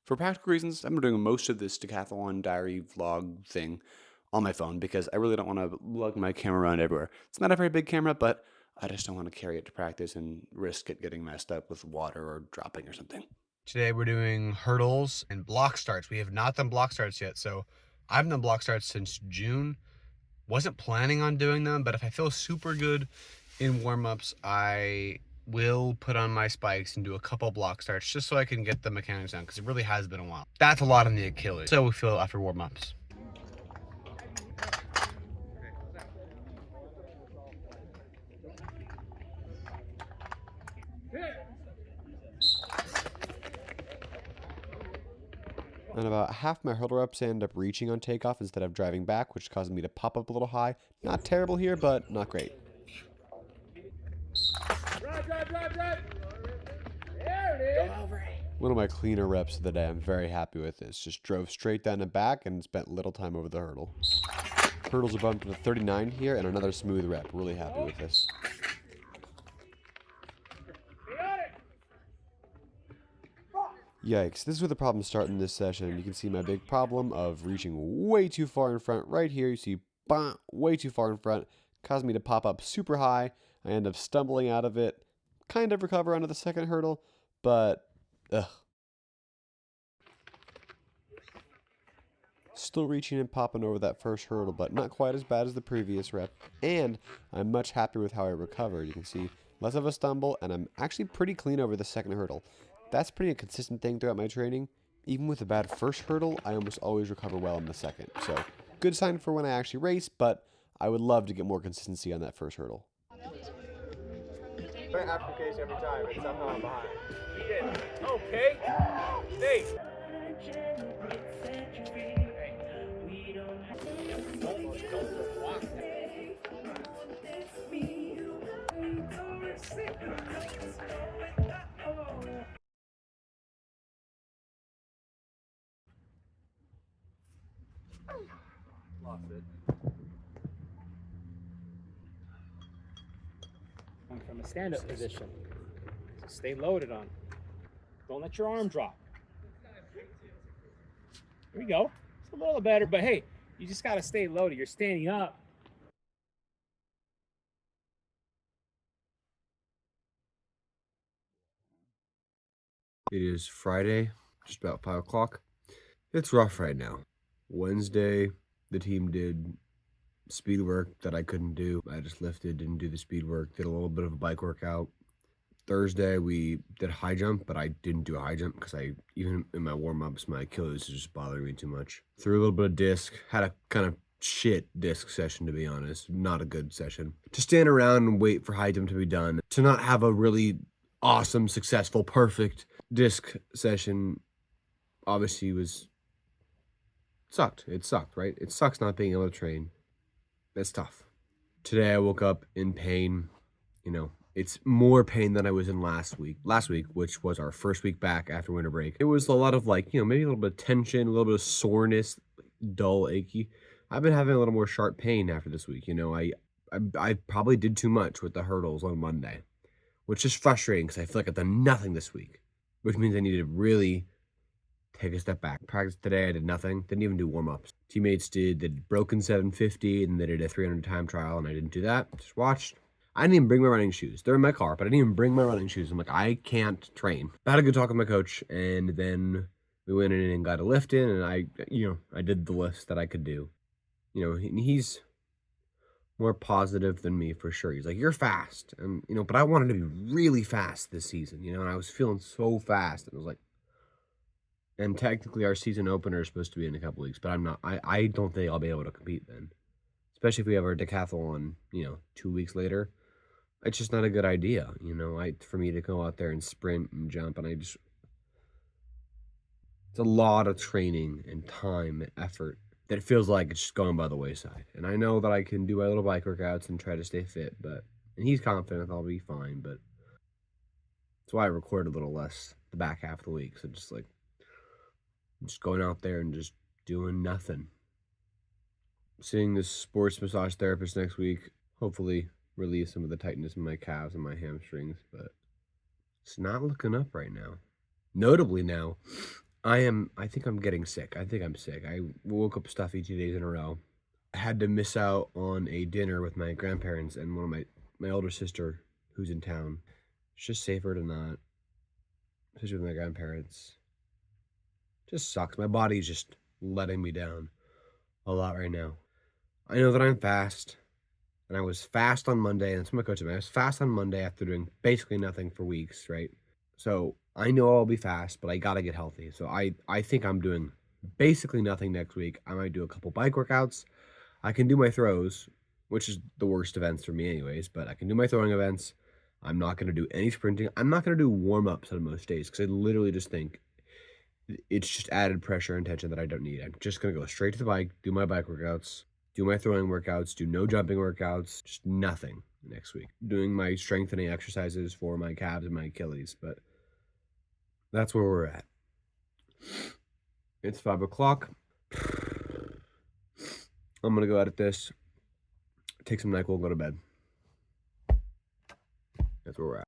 For practical reasons, I'm doing most of this decathlon diary vlog thing on my phone because I really don't want to lug my camera around everywhere. It's not a very big camera, but I just don't want to carry it to practice and risk it getting messed up with water or dropping or something. Today we're doing hurdles and block starts. We have not done block starts yet, so I haven't done block starts since June. Wasn't planning on doing them, but if I feel super good in warm-ups, I will put on my spikes and do a couple block starts just so I can get the mechanics down, because it really has been a while. That's a lot on the Achilles. So we feel after warm-ups. And about half my hurdle reps end up reaching on takeoff instead of driving back, which causes me to pop up a little high. Not terrible here, but not great. One of my cleaner reps of the day. I'm very happy with this. Just drove straight down and back and spent little time over the hurdle. Hurdles are bumped to 39 here and another smooth rep. Really happy with this. Yikes, this is where the problems start in this session. You can see my big problem of reaching way too far in front. Right here, you see, bah, way too far in front. Caused me to pop up super high. I end up stumbling out of it. Kind of recover onto the second hurdle, but, ugh. Still reaching and popping over that first hurdle, but not quite as bad as the previous rep. And I'm much happier with how I recovered. You can see less of a stumble, and I'm actually pretty clean over the second hurdle. That's pretty a consistent thing throughout my training. Even with a bad first hurdle, I almost always recover well in the second. So, good sign for when I actually race, but I would love to get more consistency on that first hurdle. But application every time, and somehow I'm behind. Okay. Hey. Lost it. Come from a stand-up position. So stay loaded on. Don't let your arm drop. Here we go. It's a little better, but hey, you just gotta stay loaded. You're standing up. It is Friday, just about 5 o'clock. It's rough right now. Wednesday, the team did speed work that I couldn't do. I just lifted, didn't do the speed work, did a little bit of a bike workout. Thursday, we did high jump, but I didn't do a high jump because even in my warm-ups, my Achilles is just bothering me too much. Threw a little bit of disc, had a kind of shit disc session, to be honest. Not a good session. To stand around and wait for high jump to be done, to not have a really awesome, successful, perfect disc session, obviously sucked. It sucked, right? It sucks not being able to train. That's tough. Today I woke up in pain. You know, it's more pain than I was in last week. Last week, which was our first week back after winter break. It was a lot of maybe a little bit of tension, a little bit of soreness, dull, achy. I've been having a little more sharp pain after this week. I probably did too much with the hurdles on Monday, which is frustrating because I feel like I've done nothing this week, which means I need to really take a step back. Practice today, I did nothing. Didn't even do warm-ups. Teammates did broken 750, and they did a 300 time trial, and I didn't do that. Just watched. I didn't even bring my running shoes. They're in my car, but I didn't even bring my running shoes. I'm like, I can't train. I had a good talk with my coach, and then we went in and got a lift in, and I did the lifts that I could do. And he's more positive than me for sure. He's like, you're fast. And, but I wanted to be really fast this season, and I was feeling so fast. And I was like, and technically our season opener is supposed to be in a couple weeks, but I'm not. I don't think I'll be able to compete then, especially if we have our decathlon, 2 weeks later. It's just not a good idea, for me to go out there and sprint and jump, and it's a lot of training and time and effort that it feels like it's just going by the wayside. And I know that I can do my little bike workouts and try to stay fit, and he's confident I'll be fine, but that's why I record a little less the back half of the week. So just going out there and just doing nothing. Seeing this sports massage therapist next week, hopefully relieve some of the tightness in my calves and my hamstrings, but it's not looking up right now. Notably now, I think I'm getting sick. I think I'm sick. I woke up stuffy 2 days in a row. I had to miss out on a dinner with my grandparents and one of my older sister who's in town. It's just safer to not, especially with my grandparents. Just sucks. My body's just letting me down a lot right now. I know that I'm fast, and I was fast on Monday, and that's what my coach told me. I was fast on Monday after doing basically nothing for weeks, right? So I know I'll be fast, but I gotta get healthy. So I think I'm doing basically nothing next week. I might do a couple bike workouts. I can do my throws, which is the worst events for me anyways, but I can do my throwing events. I'm not gonna do any sprinting. I'm not gonna do warm-ups on most days because I literally just think it's just added pressure and tension that I don't need. I'm just gonna go straight to the bike, do my bike workouts, do my throwing workouts, do no jumping workouts, just nothing next week. Doing my strengthening exercises for my calves and my Achilles, but that's where we're at. It's 5 o'clock. I'm gonna go edit this, take some NyQuil, go to bed. That's where we're at.